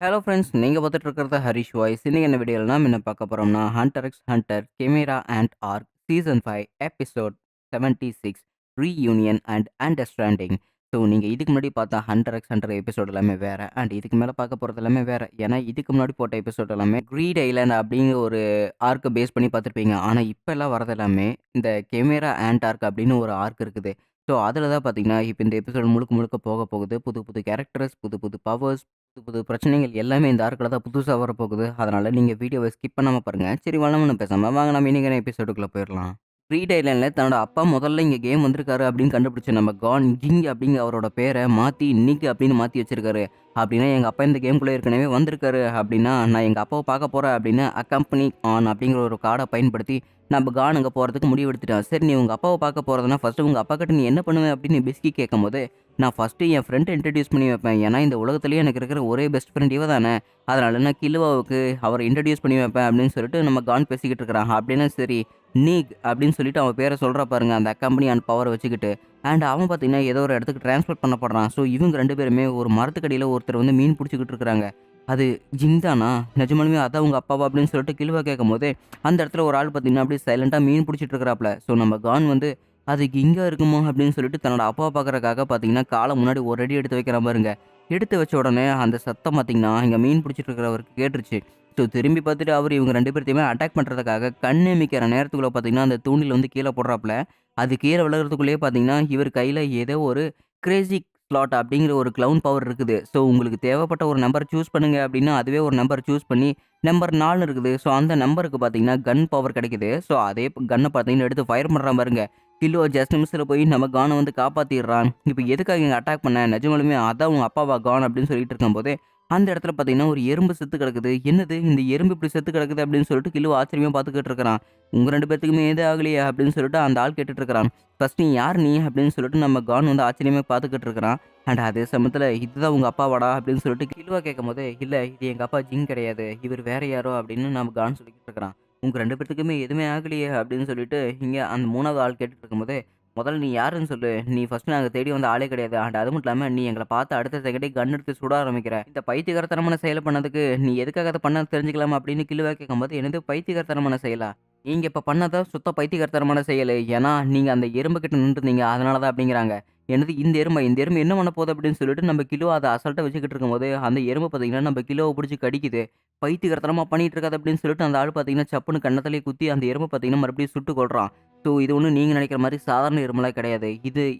Hello friends, நீங்க பார்த்துட்டு இருக்கிறது ஹரிஷ் வாய்ஸ். இன்னைக்கு என்ன வீடியோல நாம என்ன பார்க்க போறோம்னா, Hunter x Hunter chimera ant arc season 5 episode 76 reunion and understanding. So நீங்க இதுக்கு முன்னாடி பார்த்த ஹண்டர் எக்ஸ் ஹண்டர் எபிசோட் எல்லாமே வேற. அண்ட் இதுக்கு மேல பார்க்க போறது எல்லாமே வேற. ஏன்னா இதுக்கு முன்னாடி போட்ட எபிசோட் எல்லாமே கிரீட் ஐலாண்ட் அப்படிங்கிற ஒரு ஆர்க்க பேஸ் பண்ணி பார்த்துருப்பீங்க. ஆனா இப்ப எல்லாம் வரது எல்லாமே இந்த கெமேரா அண்ட் ஆர்க் அப்படின்னு ஒரு ஆர்க் இருக்குது. ஸோ அதில தான் பார்த்தீங்கன்னா, இப்ப இந்த எபிசோட் முழுக்க முழுக்க போக போகுது. புது புது கேரக்டர்ஸ், புது புது பவர்ஸ், புது புது பிரச்சனைகள் எல்லாமே இந்த ஆர்க்ல தான் புதுசா வரப்போகுது. அதனால நீங்க வீடியோவ ஸ்கிப் பண்ணாம பாருங்க. சரி வளவன பேசாம வாங்க நம்ம இன்னைக்கான எபிசோடுக்குள்ள போயிரலாம். ஃப்ரீ டைலண்ட்ல தன்னோட அப்பா முதல்ல இங்க கேம் வந்திருக்காரு அப்படின்னு கண்டுபிடிச்ச நம்ம கான் கிங் அப்படிங்கிற அவரோட பேரை மாத்தி நிக் அப்படின்னு மாத்தி வச்சிருக்காரு. அப்படின்னா எங்க அப்பா இந்த கேம்குள்ள ஏற்கனவே வந்திருக்காரு அப்படின்னா நான் எங்க அப்பாவை பார்க்க போறேன் அப்படின்னு அக்கம்பனி ஆன் அப்படிங்கிற ஒரு கார்டை பயன்படுத்தி நம்ம கான் அங்க போறதுக்கு முடிவு எடுத்துட்டான். சரி நீ உங்க அப்பாவை பார்க்க போறதுன்னா ஃபர்ஸ்ட் உங்க அப்பா கிட்ட நீ என்ன பண்ணுவ அப்படின்னு பிஸ்கி கேட்கும்போது நான் ஃபர்ஸ்ட்டு என் ஃப்ரெண்ட இன்ட்ரோடியூஸ் பண்ணி வைப்பேன். ஏன்னா, இந்த உலகத்திலேயே எனக்கு இருக்கிற ஒரே பெஸ்ட் ஃப்ரெண்ட் இவ தானே. அதனால நான் கில்லுவாவுக்கு அவர இன்ட்ரோடியூஸ் பண்ணி வைப்பேன் அப்படின்னு சொல்லிட்டு நம்ம கான் பேசிக்கிட்டு இருக்கிறான். அப்படின்னா சரி, நீக் அப்படின்னு சொல்லிட்டு அவன் பேர சொல்றா பாருங்க. அந்த கம்பெனி அண்ட் பவர வச்சுக்கிட்டு. அண்ட் அவன் பார்த்தீங்கன்னா, ஏதோ ஒரு இடத்துக்கு ட்ரான்ஸ்ஃபர் பண்ணப்படுறான். ஸோ இவங்க 2 பேருமே ஒரு மரத்துக்கடியில ஒருத்தர் வந்து மீன் புடிச்சுக்கிட்டு இருக்கிறாங்க. அது ஜிங் தானா? நிஜமாலுமே அதான் உங்க அப்பாவா? அப்படின்னு சொல்லிட்டு கில்லுவா கேட்கும்போது, அந்த இடத்துல ஒரு ஆள் பார்த்தீங்கன்னா, அப்படியே சைலன்ட்டா மீன் புடிச்சிட்டு இருக்கிறாப்ல. ஸோ நம்ம கான் வந்து அது இங்க இருக்குமா அப்படின்னு சொல்லிட்டு தன்னோட அப்பாவ பார்க்கறக்காக பார்த்தீங்கன்னா, கால முன்னாடி ஒரு அடி எடுத்து வைக்கிறான் பாருங்க. எடுத்து வச்ச உடனே அந்த சத்தம் பார்த்தீங்கன்னா, இங்க மீன் புடிச்சிட்டு இருக்கிறவருக்கு கேட்டுருச்சு. ஸோ திரும்பி பார்த்துட்டு அவரு இவங்க 2 பேத்தையுமே அட்டாக் பண்றதுக்காக கண்ணிமைக்கிற நேரத்துக்குள்ள பார்த்தீங்கன்னா, அந்த தூண்டில வந்து கீழ போடுறாப்ல. அது கீழ விழுறதுக்குள்ளேயே பார்த்தீங்கன்னா, இவர் கையில ஏதோ ஒரு கிரேசி ஸ்லாட் அப்படிங்கிற ஒரு கிளவுன் பவர் இருக்குது. ஸோ உங்களுக்கு தேவைப்பட்ட ஒரு நம்பர சூஸ் பண்ணுங்க அப்படின்னா, அதுவே ஒரு நம்பர் சூஸ் பண்ணி நம்பர் 4 இருக்குது. ஸோ அந்த நம்பருக்கு பார்த்தீங்கன்னா, கன் பவர் கிடைக்குது. ஸோ அதே கன்ன பார்த்தீங்கன்னா, எடுத்து ஃபயர் பண்றான் பாருங்க. கில்லோ ஜஸ்ட் மிஸ்ல போய் நம்ம கான வந்து காப்பாத்திடுறான். இப்ப எதுக்காக இங்க அட்டாக் பண்ண? நிஜமாலுமே அதான் உங்க அப்பாவா கான் அப்படின்னு சொல்லிட்டு இருக்கும்போதே, அந்த இடத்துல பார்த்தீங்கன்னா, ஒரு எறும்பு செத்து கிடக்குது. என்னது இந்த எறும்பு இப்படி செத்து கிடக்குது அப்படின்னு சொல்லிட்டு கில்லோ ஆச்சரியமா பார்த்துக்கிட்டு இருக்கிறான். உங்க 2 பேத்துக்குமே எதுவும் ஆகலையா? அப்படின்னு சொல்லிட்டு அந்த ஆள் கேட்டுட்டு இருக்கிறான். ஃபர்ஸ்ட் நீ யார் நீ? அப்படின்னு சொல்லிட்டு நம்ம கான் வந்து ஆச்சரியமா பார்த்துக்கிட்டு இருக்கிறான். அண்ட் அதே சமயத்துல இதுதான் உங்க அப்பாவாடா? அப்படின்னு சொல்லிட்டு கில்லுவா கேட்கும்போது, இல்ல இது எங்க அப்பா ஜிங் கிடையாது. இவர் வேற யாரோ அப்படின்னு நம்ம கான் சொல்லிக்கிட்டு இருக்கிறான். உங்க 2 பேத்துக்குமே எதுவுமே ஆகலையே அப்படின்னு சொல்லிட்டு, இங்க அந்த 3வது ஆள் கேட்டுட்டு இருக்கும்போது, முதல்ல நீ யாருன்னு சொல்லு. நீ ஃபர்ஸ்ட் நாங்க தேடி வந்த ஆளே கிடையாது. அண்ட் அது மட்டும் இல்லாம நீ எங்கள பார்த்த அடுத்த செகண்டே கன் எடுத்து சுட ஆரம்பிக்கிற. இந்த பைத்தியக்காரத்தனமான செயல பண்ணதுக்கு நீ எதுக்காக அத பண்ண தெரிஞ்சுக்கலாமா அப்படின்னு கில்லுவா கேட்கும்போது, என்னது பைத்தியக்காரத்தனமான செயலா? நீங்க இப்ப பண்ணது சுத்த பைத்தியக்காரத்தனமான செயலு. ஏன்னா நீங்க அந்த எறும்பு கிட்ட நின்னுட்டுருந்தீங்க. அதனால தான் அப்படிங்கிறாங்க. என்னது இந்த எறும்பா? இந்த எறும்பு என்ன பண்ண போகுது அப்படின்னு சொல்லிட்டு நம்ம கிலோ அத அசால்ட்டா வச்சுக்கிட்டு இருக்கும்போது, அந்த எறும்பு பார்த்தீங்கன்னா, நம்ம கிலோவ புடிச்சு கடிக்குது. பைத்தியக்காரத்தனமா பண்ணிட்டு இருக்காத அப்படின்னு சொல்லிட்டு அந்த ஆள் பார்த்தீங்கன்னா, சப்புன்னு கன்னத்திலேயே குத்தி அந்த எறும்ப பார்த்தீங்கன்னா, மறுபடியும் சுட்டு கொல்றான். ஸோ இது ஒண்ணும் நீங்க நினைக்கிற மாரி சாதாரண எறும்புலாம் கிடையாது.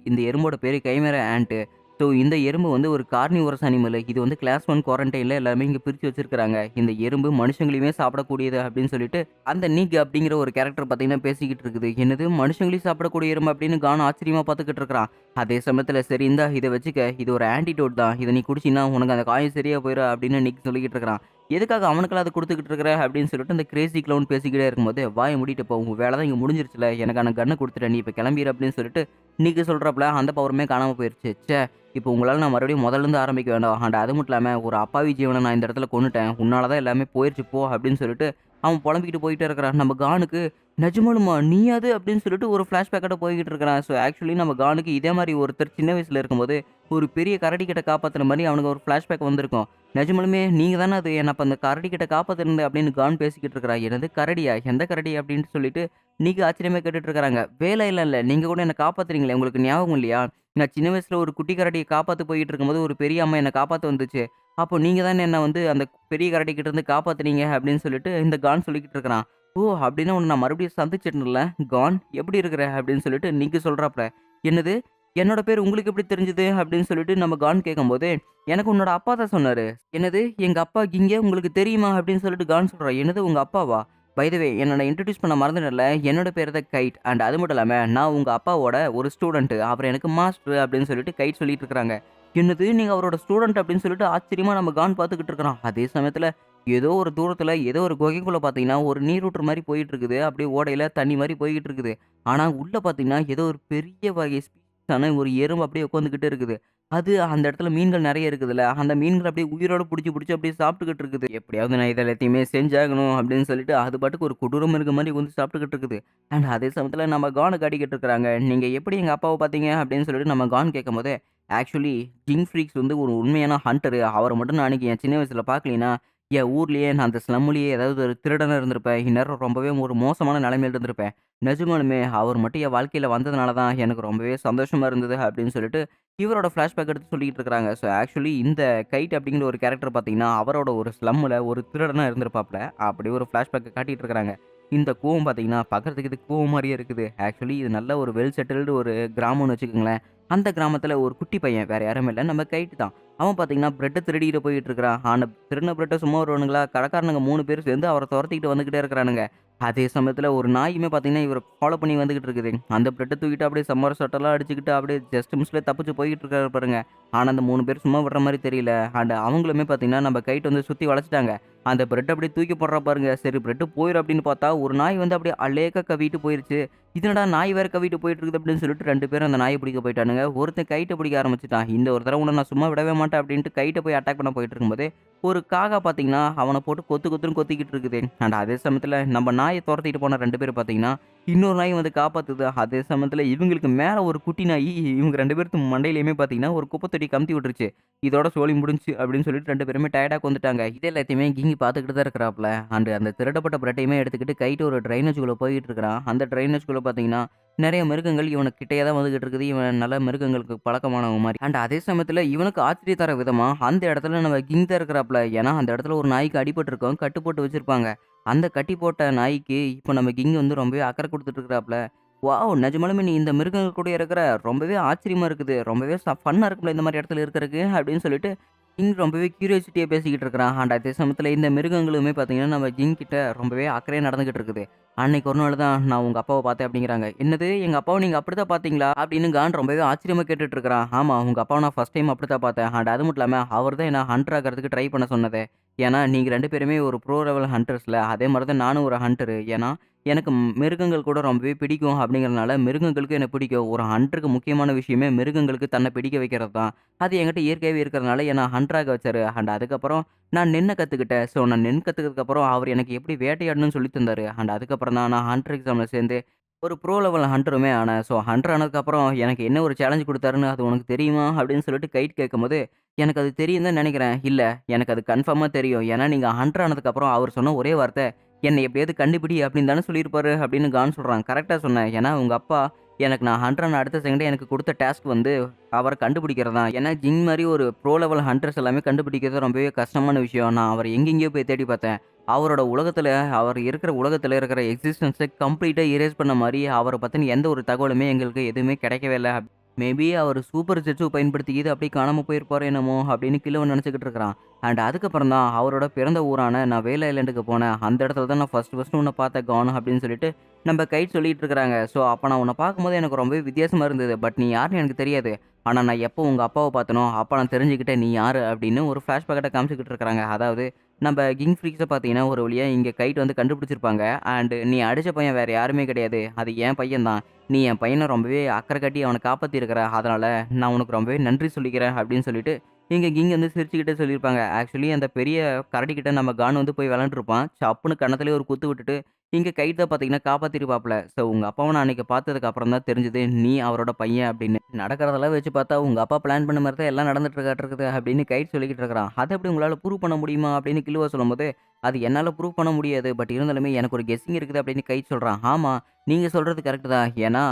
இந்த எறும்போட பேரு கைமேரா ஆண்ட். ஸோ இந்த எறும்பு வந்து ஒரு கார்னிவோரஸ் அனிமல். இது வந்து கிளாஸ் 1 குவாரன்டைன்ல எல்லாருமே இங்க பிரிச்சு வச்சிருக்காங்க. இந்த எறும்பு மனுஷங்களையுமே சாப்பிடக்கூடியது அப்படின்னு சொல்லிட்டு, அந்த நிக் அப்படிங்கிற ஒரு கேரக்டர் பார்த்தீங்கன்னா பேசிக்கிட்டு இருக்குது. என்னது மனுஷங்களையும் சாப்பிடக்கூடிய எறும்பு அப்படின்னு கான் ஆச்சரியமா பார்த்துக்கிட்டு இருக்கிறான். அதே சமயத்துல சரி இந்தா இத வச்சுக்க. இது ஒரு ஆன்டிடோட் தான். இத நீ குடிச்சீன்னா உனக்கு அந்த காயம் சரியா போயிரும் அப்படின்னு நிக் சொல்லிக்கிட்டு இருக்கிறான். எதுக்காக அவனுக்கெல்லாம் அத குடுத்துக்கிட்டு இருக்கிற? அப்படின்னு சொல்லிட்டு அந்த கிரேசி க்ளவுன் பேசிக்கிட்டே இருக்கும்போது, வாய மூடிட்டு போ. உன் வேலை தான் இங்க முடிஞ்சிருச்சுல. எனக்கான கன்ன குடுத்துட்ட. நீ இப்ப கிளம்பிரு அப்படின்னு சொல்லிட்டு நிக் சொல்றாப்ல. அந்த பவருமே காணாம போயிருச்சு. ச்சே! இப்போ உங்களால நான் மறுபடியும் முதல்லருந்து ஆரம்பிக்க வேண்டாம். அண்ட் அது மட்டும் இல்லாம ஒரு அப்பாவி ஜீவன நான் இந்த இடத்துல கொன்னுட்டேன். உன்னால தான் எல்லாமே போயிருச்சு போ அப்படின்னு சொல்லிட்டு அவன் புலம்பிக்கிட்டு போயிட்டே இருக்கிறான். நம்ம கானுக்கு நிஜமாலுமா நீயா அது? அப்படின்னு சொல்லிட்டு ஒரு ஃப்ளாஷ்பேக்கோட போய்க்கிட்டு இருக்கிறான். ஸோ ஆக்சுவலி நம்ம கானுக்கு இதே மாரி ஒருத்தர் சின்ன வயசுல இருக்கும்போது, ஒரு பெரிய கரடி கிட்ட காப்பாத்துன மாரி அவனுக்கு ஒரு ஃப்ளாஷ்பேக் வந்திருக்கும். நிஜமாலுமே நீங்க தானே அது என்ன அப்ப அந்த கரடி கிட்ட காப்பாத்துனது அப்படின்னு கான் பேசிக்கிட்டு இருக்கிறான். என்னது கரடியா? எந்த கரடி? அப்படின்னு சொல்லிட்டு நீங்க ஆச்சரியமா கேட்டுட்டு இருக்கிறாங்க. வேலைலாம் இல்ல. நீங்க கூட என்ன காப்பாத்துனீங்களே உங்களுக்கு ஞாபகம் இல்லையா? நான் சின்ன வயசுல ஒரு குட்டி கரடிய காப்பாத்த போயிட்டு இருக்கும்போது, ஒரு பெரிய அம்மா என்ன காப்பாத்த வந்துச்சு. அப்போ நீங்க தானே என்ன வந்து அந்த பெரிய கரடி கிட்ட இருந்து காப்பாத்துனீங்க அப்படின்னு சொல்லிட்டு இந்த கான் சொல்லிக்கிட்டு இருக்கிறான். ஓ! அப்படின்னா உன்ன நான் மறுபடியும் சந்திச்சிட்டேன்ல. கான் எப்படி இருக்கிற? அப்படின்னு சொல்லிட்டு நிக்கு சொல்றாப்ல. என்னது? என்னோட பேர் உங்களுக்கு எப்படி தெரிஞ்சது? அப்படின்னு சொல்லிட்டு நம்ம கான் கேட்கும்போது, எனக்கு உன்னோட அப்பா தான் சொன்னாரு. என்னது? எங்க அப்பா இங்க உங்களுக்கு தெரியுமா? அப்படின்னு சொல்லிட்டு கான் சொல்றான். என்னது உங்க அப்பாவா? பை த வே என்ன நான் இன்ட்ரோடியூஸ் பண்ண மறந்துட்டேன்ல. என்னோட பேரு தான் கைட். அண்ட் அது மட்டும் இல்லாம நான் உங்க அப்பாவோட ஒரு ஸ்டூடண்ட். அவர் எனக்கு மாஸ்டர் அப்படின்னு சொல்லிட்டு கைட் சொல்லிட்டு இருக்கிறாங்க. என்னது? நீங்க அவரோட ஸ்டூடண்ட் அப்படின்னு சொல்லிட்டு ஆச்சரியமா நம்ம கான் பார்த்துக்கிட்டு இருக்கிறான். அதே சமயத்துல ஏதோ ஒரு தூரத்துல ஏதோ ஒரு குகைக்குள்ள பார்த்தீங்கன்னா, ஒரு நீரூற்று மாரி போயிட்டு இருக்குது. அப்படியே ஓடையில தண்ணி மாரி போய்க்கிட்டு இருக்குது. ஆனா உள்ள பார்த்தீங்கன்னா, ஏதோ ஒரு பெரிய வகை ஸ்பீஷிஸான ஒரு எறும்பு அப்படியே உட்காந்துக்கிட்டு இருக்குது. அது அந்த இடத்துல மீன்கள் நெறைய இருக்குதுல்ல. அந்த மீன்கள அப்படியே உயிரோட புடிச்சு, புடிச்சு அப்படியே சாப்பிட்டுக்கிட்டு இருக்குது. எப்படியாவது நான் இத எல்லாத்தையுமே செஞ்சாகணும் அப்படின்னு சொல்லிட்டு, அது பாட்டுக்கு ஒரு கொடூர மிருகம் மாரி வந்து சாப்பிட்டுக்கிட்டு இருக்குது. அண்ட் அதே சமயத்துல நம்ம கான காட்டிக்கிட்டு இருக்கிறாங்க. "நீங்க எப்படி எங்க அப்பாவ பார்த்தீங்க?" அப்படின்னு சொல்லிட்டு நம்ம கான் கேட்கும்போது, ஆக்சுவலி கிங் ஃப்ரீக்ஸ் வந்து ஒரு உண்மையான ஹண்டரு. அவர மட்டும் நான் அன்னைக்கு என் சின்ன வயசுல பார்க்கலைன்னா, என் ஊர்லயே நான் அந்த ஸ்லம்லயே ஏதாவது ஒரு திருடனா இருந்திருப்பேன். இந்நேரம் ரொம்பவே ஒரு மோசமான நிலைமையில இருந்திருப்பேன். நிஜமாலுமே அவர் மட்டும் என் வாழ்க்கையில வந்ததுனால தான் எனக்கு ரொம்பவே சந்தோஷமா இருந்தது அப்படின்னு சொல்லிட்டு இவரோட ஃப்ளாஷ்பேக் எடுத்து சொல்லிட்டு இருக்காங்க. ஸோ ஆக்சுவலி இந்த கைட் அப்படிங்கிற ஒரு கேரக்டர் பார்த்தீங்கன்னா, அவரோட ஒரு ஸ்லம்ல ஒரு திருடனா இருந்திருப்பாப்ல. அப்படி ஒரு ஃப்ளாஷ்பேக்க காட்டிட்டு இருக்காங்க. இந்த கூவம் பார்த்தீங்கன்னா, பார்க்கறதுக்கு இது கூவம் மாரியே இருக்குது. ஆக்சுவலி இது நல்ல ஒரு வெல் செட்டில்டு ஒரு கிராமம்னு வச்சுக்கோங்களேன். அந்த கிராமத்தில ஒரு குட்டி பையன் வேற யாரும் இல்ல. நம்ம கைட் தான். அவன் பார்த்தீங்கன்னா, பிரெட்ட திருடிட்டு போயிட்டு இருக்கிறான். ஆனா திருடின பிரெட்ட சும்மா வருவானுங்களா? கடைக்காரனுங்க 3 பேர் சேர்ந்து அவர தொரத்திக்கிட்டு வந்துகிட்டே இருக்கிறானுங்க. அதே சமயத்துல ஒரு நாயுமே பார்த்தீங்கன்னா, இவர ஃபாலோ பண்ணி வந்துகிட்டு இருக்குது. அந்த பிரெட்ட தூக்கிட்டு அப்படியே சம்மர் சட்டெல்லாம் அடிச்சுக்கிட்டு அப்படியே ஜஸ்ட் மிஸ்ல தப்பிச்சு போய்க்கிட்டு இருக்காரு பாருங்க. ஆனா, அந்த 3 பேர் சும்மா விடுற மாரி தெரியல. அண்ட் அவங்களுமே பார்த்தீங்கன்னா, நம்ம கைட்ட வந்து சுத்தி வளைச்சுட்டாங்க. அந்த பிரெட்ட அப்படியே தூக்கி போடுறான் பாருங்க. சரி பிரெட் போயிரும் அப்படின்னு பார்த்தா, ஒரு நாய் வந்து அப்படியே அலேக்கா கவ்விட்டு போயிருச்சு. இது என்னடா நாய் வேற கவ்விட்டு போயிட்டு இருக்குது அப்படின்னு சொல்லிட்டு 2 பேரும் அந்த நாய பிடிக்க போயிட்டானுங்க. ஒருத்தன் கைட்ட பிடிக்க ஆரம்பிச்சுட்டான். இந்த ஒரு தடவ உன்ன நான் சும்மா விடவே மாட்டேன் அப்படின்ட்டு கைட்ட போய் அட்டாக் பண்ண போயிட்டு இருக்கும்போதே, ஒரு காக்கா பார்த்தீங்கன்னா, அவன போட்டு கொத்து கொத்துன்னு கொத்திக்கிட்டு இருக்குது. அண்ட் அதே சமயத்துல நம்ம நாய தொரத்திட்டு போன 2 பேரும் பார்த்தீங்கன்னா, இன்னொரு நாய் வந்து காப்பாத்துது. அதே சமயத்துல இவங்களுக்கு மேல ஒரு குட்டி நாயி இவங்க 2 பேர்த்து மண்டையிலயுமே பார்த்தீங்கன்னா, ஒரு குப்பை தொட்டி கமுத்தி விட்டுருச்சு. இதோட சோலி முடிஞ்சுச்சு அப்படின்னு சொல்லிட்டு 2 பேருமே டயர்டா உட்காந்துட்டாங்க. இது எல்லாத்தையுமே கிங்கி பார்த்துக்கிட்டு தான் இருக்கிறாப்ல. அண்ட் அந்த திருடப்பட்ட பிரெட்டையுமே எடுத்துக்கிட்டு கைட்டு ஒரு ட்ரைனேஜ்குள்ள போயிட்டு இருக்கிறான். அந்த ட்ரைனேஜ்குள்ள பார்த்தீங்கன்னா, நெறைய மிருகங்கள் இவனுக்கு கிட்டயே தான் வந்துகிட்டு இருக்குது. இவன் நல்ல மிருகங்களுக்கு பழக்கமானவன் மாரி. அண்ட் அதே சமயத்துல இவனுக்கு ஆச்சரிய தர விதமா அந்த இடத்துல நம்ம கிங் தான் இருக்கிறாப்ல. ஏன்னா அந்த இடத்துல ஒரு நாய்க்கு அடிபட்டுருக்கும். கட்டு போட்டு வச்சிருப்பாங்க. அந்த கட்டி போட்ட நாய்க்கு இப்ப நம்ம கிங் வந்து ரொம்பவே அக்கறை குடுத்துட்டு இருக்கிறாப்ல. வாவ்! நிஜமாலுமே நீ இந்த மிருகங்கள் கூட இருக்கிற ரொம்பவே ஆச்சரியமா இருக்குது. ரொம்பவே ஃபன்னா இருக்கும்ல இந்த மாரி இடத்துல இருக்கறக்கு அப்படின்னு சொல்லிட்டு கிங் ரொம்பவே கியூரியாசிட்டியா பேசிக்கிட்டு இருக்கிறான். அண்ட் அதே சமயத்துல இந்த மிருகங்களுமே பார்த்தீங்கன்னா, நம்ம கிங் கிட்ட ரொம்பவே அக்கறையா நடந்துகிட்டு இருக்குது. அன்னைக்கு ஒரு நாள் தான் நான் உங்க அப்பாவ பார்த்தேன் அப்படிங்கிறாங்க. "என்னது எங்க அப்பாவ நீங்க அப்படித்தான் பார்த்தீங்களா?" அப்படின்னு கான் ரொம்பவே ஆச்சரியமா கேட்டுட்டு இருக்கிறான். "ஆமா, உங்க அப்பாவ நான் ஃபர்ஸ்ட் டைம் அப்படித்தான் பார்த்தேன். அண்ட் அது மட்டும் இல்லாம அவர் தான் என்ன ஹண்டர் ஆகுறதுக்கு ட்ரை பண்ண சொன்னதே. ஏன்னா நீங்க 2 பேருமே ஒரு ப்ரோ லெவல் ஹண்டர்ஸ்ல. அதே மாரி தான் நானும் ஒரு ஹண்டரு. ஏன்னா எனக்கு மிருகங்கள் கூட ரொம்பவே பிடிக்கும் அப்படிங்கிறனால மிருகங்களுக்கும் என்ன பிடிக்கும். ஒரு ஹண்டருக்கு முக்கியமான விஷயமே மிருகங்களுக்கு தன்னை பிடிக்க வைக்கிறது தான். அது என்கிட்ட இயற்கையாவே இருக்கிறதுனால என்ன ஹண்டராக வச்சாரு. அண்ட் அதுக்கப்புறம் நான் நின்ன கத்துக்கிட்டேன். ஸோ நான் நின்னு கத்துக்கிட்டதுக்கப்புறம் அவர் எனக்கு எப்படி வேட்டையாடணும்னு சொல்லி தந்தாரு. அண்ட் அதுக்கப்புறம் தான் நான் ஹண்டர் எக்ஸாம்ல சேர்ந்து ஒரு ப்ரோ லெவல் ஹண்டருமே ஆனேன். ஸோ ஹண்டர் ஆனதுக்கப்புறம் எனக்கு என்ன ஒரு சேலஞ்ச் குடுத்தாருன்னு அது உனக்கு தெரியுமா? அப்படின்னு சொல்லிட்டு கைட் கேட்கும்போது, எனக்கு அது தெரியும் தான் நெனைக்கிறேன். இல்ல எனக்கு அது கன்ஃபார்மா தெரியும். ஏன்னா நீங்க ஹண்டர் ஆனதுக்கப்புறம் அவர் சொன்ன ஒரே வார்த்தை, "என்னை எப்படியாவது கண்டுபிடி" அப்படின்னு தானே சொல்லியிருப்பாரு அப்படின்னு கான் சொல்றான். கரெக்ட்டா சொன்னேன். ஏன்னா உங்க அப்பா எனக்கு நான் ஹண்டர் ஆன அடுத்த செகண்டே எனக்கு குடுத்த டாஸ்க் வந்து அவர கண்டுபிடிக்கிறது தான். ஏன்னா ஜின் மாரி ஒரு ப்ரோ லெவல் ஹண்டர்ஸ் எல்லாமே கண்டுபிடிக்கிறது ரொம்பவே கஷ்டமான விஷயம். நான் அவர எங்கெங்கேயோ போய் தேடி பார்த்தேன். அவரோட உலகத்துல அவர் இருக்கிற உலகத்துல இருக்கிற எக்ஸிஸ்டன்ஸ கம்ப்ளீட்டா இரேஸ் பண்ண மாரி அவர பத்தின எந்த ஒரு தகவலுமே எங்களுக்கு எதுவுமே கிடைக்கவே இல்ல. மேபி அவரு சூப்பர் ஜெட்ஸு பயன்படுத்திக்கிது அப்படியே காணாம போயிருப்பாரோ என்னமோ அப்படின்னு கிழவன் நெனச்சுக்கிட்டு இருக்கிறான். அண்ட் அதுக்கப்புறம் தான் அவரோட பிறந்த ஊரான நான் வேல ஐலேண்டுக்கு போனேன். அந்த இடத்துல தான் நான் ஃபர்ஸ்ட்டு உன்ன பார்த்தேன் கான் அப்படின்னு சொல்லிட்டு நம்ம கைட் சொல்லிட்டு இருக்கிறாங்க. ஸோ அப்ப நான் உன்ன பார்க்கும்போது எனக்கு ரொம்பவே வித்தியாசமா இருந்தது. பட் நீ யாருன்னு எனக்கு தெரியாது. ஆனா நான் எப்போ உங்க அப்பாவ பார்த்தனோ, அப்ப நான் தெரிஞ்சுக்கிட்டேன் நீ யாரு அப்படின்னு ஒரு ஃபிளாஷ்பேக்கட்ட காமிச்சுக்கிட்டு இருக்கிறாங்க. அதாவது நம்ப கிங் ஃப்ரீக்ஸ பார்த்தீங்கன்னா, ஒரு வழியா இங்க கைட் வந்து கண்டுபிடிச்சிருப்பாங்க. அண்ட் நீ அடிச்ச பையன் வேற யாருமே கிடையாது. அது என் பையன் தான். நீ என் பையன ரொம்பவே அக்கறை காட்டி அவன காப்பாத்தியிருக்கிற. அதனால நான் உனக்கு ரொம்பவே நன்றி சொல்லிக்கிறேன் அப்படின்னு சொல்லிட்டு, இங்க கிங் வந்து சிரிச்சுக்கிட்டே சொல்லியிருப்பாங்க. ஆக்சுவலி அந்த பெரிய கரடிகிட்ட நம்ம கான் வந்து போய் விளையாண்டுருப்பான். சப்புன்னு கன்னத்திலேயே ஒரு குத்து விட்டுட்டு, இங்க கைட் தான் பார்த்தீங்கன்னா காப்பாத்திருப்பாப்ல. ஸோ உங்க அப்பாவ நான் அன்னைக்கு பார்த்ததுக்கு அப்புறம் தான் தெரிஞ்சது, நீ அவரோட பையன் அப்படின்னு. நடக்கிறதெல்லாம் வச்சு பார்த்தா, உங்க அப்பா பிளான் பண்ண மாரி தான் எல்லாம் நடந்துட்டு இருக்காட்டுருக்குது அப்படின்னு கைட் சொல்லிக்கிட்டு இருக்கிறான். அத எப்படி உங்களால ப்ரூவ் பண்ண முடியுமா? அப்படின்னு கில்லுவா சொல்லும்போது, அது என்னால ப்ரூவ் பண்ண முடியாது. பட் இருந்தாலுமே எனக்கு ஒரு கெஸ்ஸிங் இருக்குது அப்படின்னு கைட் சொல்றான். ஆமா, நீங்க சொல்றது கரெக்ட் தான். ஏன்னா,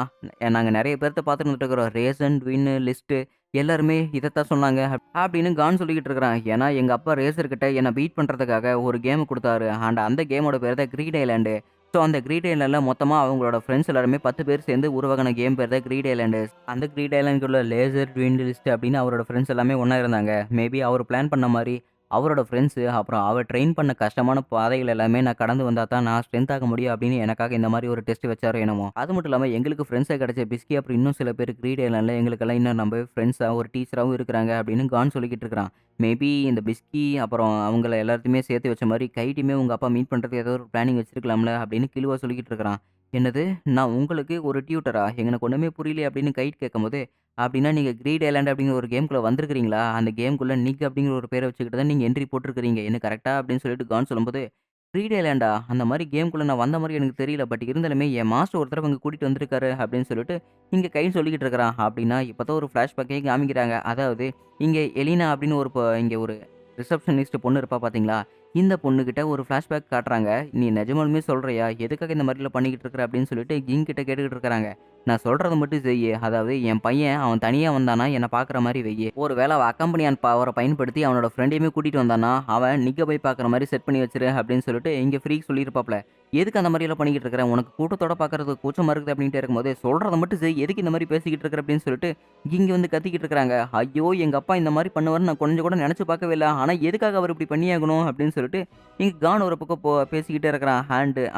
நாங்க நெறைய பேர்த்த பார்த்துட்டு வந்துட்டு இருக்கிறோம். ரேசன், ட்வின்னு, லிஸ்ட்டு எல்லாருமே இதத்தான் சொன்னாங்க. அப்படின்னு கான் சொல்லிக்கிட்டு இருக்கிறான். ஏன்னா, எங்க அப்பா ரேசர் கிட்ட என்ன பீட் பண்றதுக்காக ஒரு கேம் குடுத்தாரு. அண்ட் அந்த கேமோட பேரு தான் கிரீட் ஐலேண்டு. ஸோ அந்த கிரீட் ஐலேண்ட்ல மொத்தமா அவங்களோட ஃப்ரெண்ட்ஸ் எல்லாருமே 10 பேர் சேர்ந்து உருவாகுன கேம் பேர் தான் கிரீட் ஐலேண்டு. அந்த கிரீட் ஐலேண்ட்குள்ள லேசர், ட்வின், லிஸ்ட் அப்படின்னு அவரோட ஃப்ரெண்ட்ஸ் எல்லாமே ஒண்ணா இருந்தாங்க. மேபி அவர் பிளான் பண்ண மாரி அவரோட ஃப்ரெண்ட்ஸு, அப்புறம் அவர் ட்ரெயின் பண்ண கஷ்டமான பாதைகள் எல்லாமே நான் கடந்து வந்தா தான் நான் ஸ்ட்ரென்த் ஆக முடியும் அப்படின்னு எனக்காக இந்த மாரி ஒரு டெஸ்ட் வச்சாரோ என்னமோ! அது மட்டும் இல்லாம எங்களுக்கு ஃப்ரெண்ட்ஸா கிடைச்ச பிஸ்கி அப்புறம் இன்னும் சில பேர் கிரீட் ஐலேண்ட்ல எங்களுக்கெல்லாம் இன்னும் நம்பவே ஃப்ரெண்ட்ஸா ஒரு டீச்சராவும் இருக்கிறாங்க அப்படின்னு கான் சொல்லிக்கிட்டு இருக்கிறான். மேபி இந்த பிஸ்கி அப்புறம் அவங்கள எல்லாத்தையுமே சேர்த்து வச்ச மாரி கைட்டையுமே உங்க அப்பா மீட் பண்றதுக்கு ஏதோ ஒரு பிளானிங் வச்சிருக்கலாம்ல அப்படின்னு கிழுவா சொல்லிக்கிட்டு இருக்கிறான். என்னது? நான் உங்களுக்கு ஒரு டியூட்டரா? எனக்கு ஒண்ணுமே புரியலையே அப்படின்னு கைட் கேட்கும்போது, அப்படின்னா நீங்க கிரீட் ஐலேண்ட் அப்படிங்கிற ஒரு கேம்குள்ள வந்திருக்கிறீங்களா? அந்த கேம்குள்ள நிக் அப்படிங்கிற ஒரு பேர வச்சுக்கிட்டு தான் நீங்க என்ட்ரி போட்டிருக்கிறீங்க. என்ன கரெக்ட்டா? அப்படின்னு சொல்லிட்டு கான் சொல்லும்போது, கிரீட் ஐலேண்டா? அந்த மாரி கேம்குள்ள நான் வந்த மாரி எனக்கு தெரியல. பட் இருந்தாலுமே என் மாஸ்டர் ஒரு தடவ இங்க கூட்டிட்டு வந்திருக்காரு அப்படின்னு சொல்லிட்டு, இங்க கைட் சொல்லிக்கிட்டு இருக்கிறான். அப்படின்னா இப்பதான் ஒரு ஃபிளாஷ்பேக்கே காமிக்கிறாங்க. அதாவது இங்க எலினா அப்படின்னு ஒரு இங்க ஒரு ரிசப்ஷனிஸ்ட் பொண்ணு இருப்பா பார்த்தீங்களா? இந்த பொண்ணுகிட்ட ஒரு ஃபிளாஷ்பேக் காட்டுறாங்க. "நீ நிஜமாலுமே சொல்றியா? எதுக்காக இந்த மாரிலாம் பண்ணிக்கிட்டு இருக்கிற?" அப்படின்னு சொல்லிட்டு கிங் கிட்ட கேட்டுக்கிட்டு இருக்கிறாங்க. "நான் சொல்றத மட்டும் செய்யு. அதாவது என் பையன் அவன் தனியா வந்தான்னா, என்ன பார்க்குற மாரி வையி. ஒரு வேள அவ அக்கம்பெனியான் பவர பயன்படுத்தி அவனோட ஃப்ரெண்டையுமே கூட்டிட்டு வந்தான்னா, அவன் நிக்க போய் பார்க்குற மாரி செட் பண்ணி வச்சுரு." அப்படின்னு சொல்லிட்டு இங்க ஃப்ரீக் சொல்லியிருப்பாப்ல. "எதுக்கு அந்த மாரிலாம் பண்ணிக்கிட்டு இருக்கிற? உனக்கு கூட்டத்தோட பார்க்கறதுக்கு கூச்சமா இருக்குது." அப்படின்ட்டே இருக்கும்போது, "சொல்றத மட்டும் செய். எதுக்கு இந்த மாரி பேசிக்கிட்டு இருக்கிற?" அப்படின்னு சொல்லிட்டு இங்க வந்து கத்திக்கிட்டு இருக்கிறாங்க. "ஐயோ! எங்க அப்பா இந்த மாரி பண்ணுவாருன்னு நான் கொஞ்சம் கூட நெனச்சு பார்க்கவே இல்ல. ஆனா எதுக்காக அவரு இப்படி பண்ணியாகணும்?" அப்படின்னு சொல்லிட்டு இங்க கான் ஒரு பக்கம் பேசிக்கிட்டே இருக்கிறான்.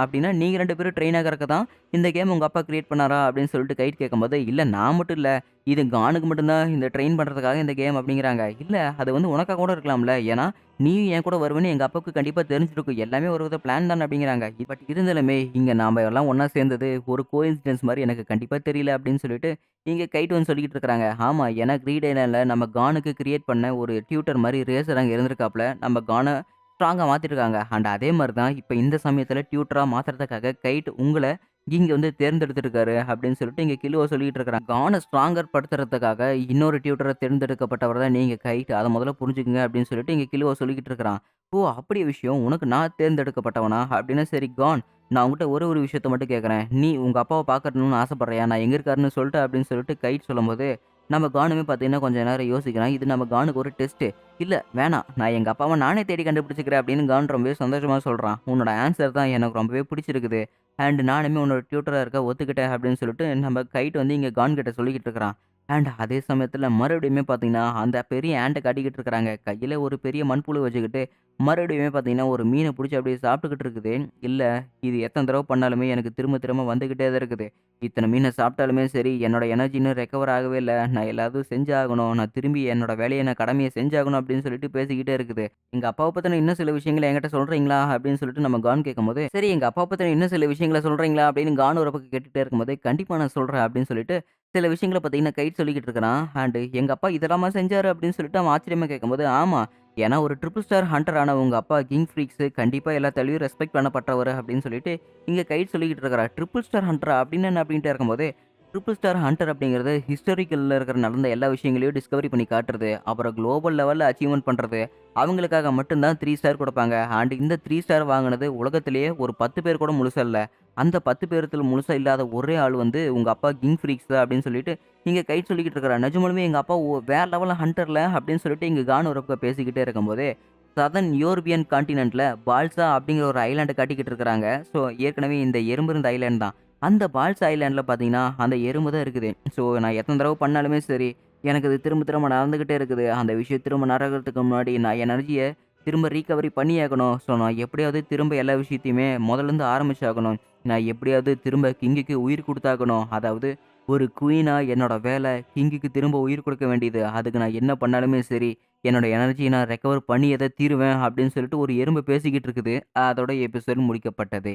அப்படின்னா நீங்க 2 பேரும் ட்ரெயின் ஆகறக்கு தான் இந்த கேம் உங்க அப்பா கிரியேட் பண்ணாரா? அப்படின்னு சொல்லிட்டு கைட் கேட்கும்போது, இல்ல நான் மட்டும் இல்ல. இது கானுக்கு மட்டும் தான் இந்த ட்ரெயின் பண்றதுக்காக இந்த கேம் அப்படிங்கிறாங்க. இல்ல அது வந்து உனக்கா கூட இருக்கலாம்ல. ஏன்னா நீயும் என் கூட வருவேன்னு எங்க அப்பாவுக்கு கண்டிப்பா தெரிஞ்சிருக்கும். எல்லாமே ஒரு வித பிளான் தானே அப்படிங்கிறாங்க. பட் இருந்தாலுமே இங்க நாம எல்லாம் ஒண்ணா சேர்ந்தது ஒரு கோஇன்சிடென்ஸ் மாரி எனக்கு கண்டிப்பா தெரியல அப்படின்னு சொல்லிட்டு இங்க கைட் வந்து சொல்லிக்கிட்டு இருக்கிறாங்க. ஆமா ஏன்னா கிரீட் ஐலாண்ட்ல நம்ம கானுக்கு கிரியேட் பண்ண ஒரு டியூட்டர் மாரி ரேசர் அங்க இருந்திருக்காப்ல. நம்ம கான ஸ்ட்ராங்கா மாத்திருக்காங்க. அண்ட் அதே மாரி தான் இப்ப இந்த சமயத்துல டியூட்டரா மாத்துறதுக்காக கைட் உங்கள இங்க வந்து தேர்ந்தெடுத்திருக்காரு அப்படின்னு சொல்லிட்டு இங்க கிலுவ சொல்லிட்டு இருக்கிறாங்க. கான ஸ்ட்ராங்கர் படுத்துறதுக்காக இன்னொரு டியூட்டரா தேர்ந்தெடுக்கப்பட்டவர் தான் நீங்க கைட். அத முதல்ல புரிஞ்சுக்கங்க அப்படின்னு சொல்லிட்டு இங்க கிலுவ சொல்லிக்கிட்டு இருக்கிறான். ஓ! அப்படியா விஷயம். உனக்கு நான் தேர்ந்தெடுக்கப்பட்டவனா? அப்படின்னா சரி கான் நான் உன்கிட்ட ஒரே ஒரு விஷயத்த மட்டும் கேட்கிறேன். நீ உங்க அப்பாவ பார்க்கணும்னு ஆசைப்படுறியா? நான் எங்க இருக்காருன்னு சொல்ட்டு அப்படின்னு சொல்லிட்டு கைட் சொல்லும்போது, நம்ம கானுமே பார்த்தீங்கன்னா கொஞ்ச நேரம் யோசிக்கிறான். இது நம்ம கானுக்கு ஒரு டெஸ்ட். இல்ல வேணாம். நான் எங்க அப்பாவ நானே தேடி கண்டுபிடிச்சுக்கிறேன் அப்படின்னு கான் ரொம்பவே சந்தோஷமா சொல்றான். உன்னோட ஆன்ஸர் தான் எனக்கு ரொம்பவே பிடிச்சிருக்குது. அண்ட் நானுமே உன்னோட டியூட்டரா இருக்க ஒத்துக்கிட்டேன் அப்படின்னு சொல்லிட்டு நம்ம கைட் வந்து இங்க கான் கிட்ட சொல்லிக்கிட்டு இருக்கிறான். அண்ட் அதே சமயத்துல மறுபடியுமே பார்த்தீங்கன்னா, அந்த பெரிய ஆண்ட்ட காட்டிக்கிட்டு இருக்கிறாங்க. கையில ஒரு பெரிய மண்புழு வச்சுக்கிட்டு, மறுபடியுமே பார்த்தீங்கன்னா, ஒரு மீன புடிச்சு அப்படியே சாப்பிட்டுக்கிட்டு இருக்குது. இல்ல இது எத்தன தடவ பண்ணாலுமே எனக்கு திரும்ப திரும்ப வந்துகிட்டே தான் இருக்குது. இத்தன மீன சாப்பிட்டாலுமே சரி, என்னோட எனர்ஜி இன்னும் ரெக்கவர் ஆகவே இல்ல. நான் எல்லாத்தையும் செஞ்சாகணும். நான் திரும்பி என்னோட வேலைய நான் கடமைய செஞ்சாகணும் அப்படின்னு சொல்லிட்டு பேசிக்கிட்டே இருக்குது. எங்க அப்பாவ பத்தின இன்னும் சில விஷயங்கள என்கிட்ட சொல்றீங்களா? அப்படின்னு சொல்லிட்டு நம்ம கான் கேட்கும்போது, சரி எங்க அப்பாவ பத்தின இன்னும் சில விஷயங்கள சொல்றீங்களா? அப்படின்னு கான் ஒரு பக்கம் கேட்டுட்டே இருக்கும்போது, கண்டிப்பா நான் சொல்றேன் அப்படின்னு சொல்லிட்டு, சில விஷயங்கள பார்த்தீங்கன்னா கைட் சொல்லிக்கிட்டு இருக்கிறான். அண்ட் எங்க அப்பா இதெல்லாமா செஞ்சாரு அப்படின்னு சொல்லிட்டு அவன் ஆச்சரியமா கேட்கும்போது, ஆமா. ஏன்னா ஒரு ட்ரிபிள் ஸ்டார் ஹண்டர் ஆன உங்க அப்பா கிங் ஃப்ரீக்ஸ் கண்டிப்பா எல்லாத்தாலயும் ரெஸ்பெக்ட் பண்ணப்பட்டவரு அப்படின்னு சொல்லிட்டு இங்க கைட் சொல்லிக்கிட்டு இருக்கிறா. ட்ரிபிள் ஸ்டார் ஹண்டரா? அப்படின்னு என்ன அப்படின்ட்டு இருக்கும்போது, ட்ரிபிள் ஸ்டார் ஹண்டர் அப்படிங்கிறது ஹிஸ்டாரிக்கல்ல இருக்கிற நடந்த எல்லா விஷயங்களையும் டிஸ்கவரி பண்ணி காட்டுறது. அப்புறம் குளோபல் லெவல்ல அச்சீவ்மென்ட் பண்றது. அவங்களுக்காக மட்டும் தான் 3 ஸ்டார் குடுப்பாங்க. அண்ட் இந்த 3 ஸ்டார் வாங்குனது உலகத்திலேயே ஒரு 10 பேர் கூட முழுசா இல்ல. அந்த 10 பேத்துல முழுசா இல்லாத ஒரே ஆள் வந்து உங்க அப்பா கிங் ஃப்ரீக்ஸ் தான் அப்படின்னு சொல்லிட்டு இங்க கைட் சொல்லிக்கிட்டு இருக்கிறா. நிஜமாலுமே எங்க அப்பா வேற லெவல்ல ஹண்டர்ல அப்படின்னு சொல்லிட்டு இங்க கான் ஒரு பக்கம் பேசிக்கிட்டே இருக்கும்போதே, சதர்ன் யூரோப்பியன் கான்டினென்ட்ல பால்சா அப்படிங்கிற ஒரு ஐலேண்ட் காட்டிக்கிட்டு இருக்கிறாங்க. ஸோ ஏற்கனவே இந்த எறும்பு இருந்த ஐலேண்ட் தான். அந்த பால்சா ஐலேண்ட்ல பார்த்தீங்கன்னா, அந்த எறும்பு தான் இருக்குது. ஸோ நான் எத்தன தடவ பண்ணாலுமே சரி, எனக்கு இது திரும்ப திரும்ப நடந்துகிட்டே இருக்குது. அந்த விஷயம் திரும்ப நடக்கிறதுக்கு முன்னாடி நான் எனர்ஜிய திரும்ப ரீகவரி பண்ணியாகணும். ஸோ நான் எப்படியாவது திரும்ப எல்லா விஷயத்தையுமே மொதல்லேருந்து ஆரம்பிச்சாகணும். நான் எப்படியாவது திரும்ப கிங்குக்கு உயிர் குடுத்தாகணும். அதாவது ஒரு குயினா என்னோட வேலை கிங்குக்கு திரும்ப உயிர் கொடுக்க வேண்டியது. அதுக்கு நான் என்ன பண்ணாலுமே சரி, என்னோட எனர்ஜிய நான் ரெக்கவர் பண்ணியே தான் தீருவேன் அப்படின்னு சொல்லிட்டு ஒரு எறும்பு பேசிக்கிட்டு இருக்குது. அதோட எபிசோட் முடிக்கப்பட்டது.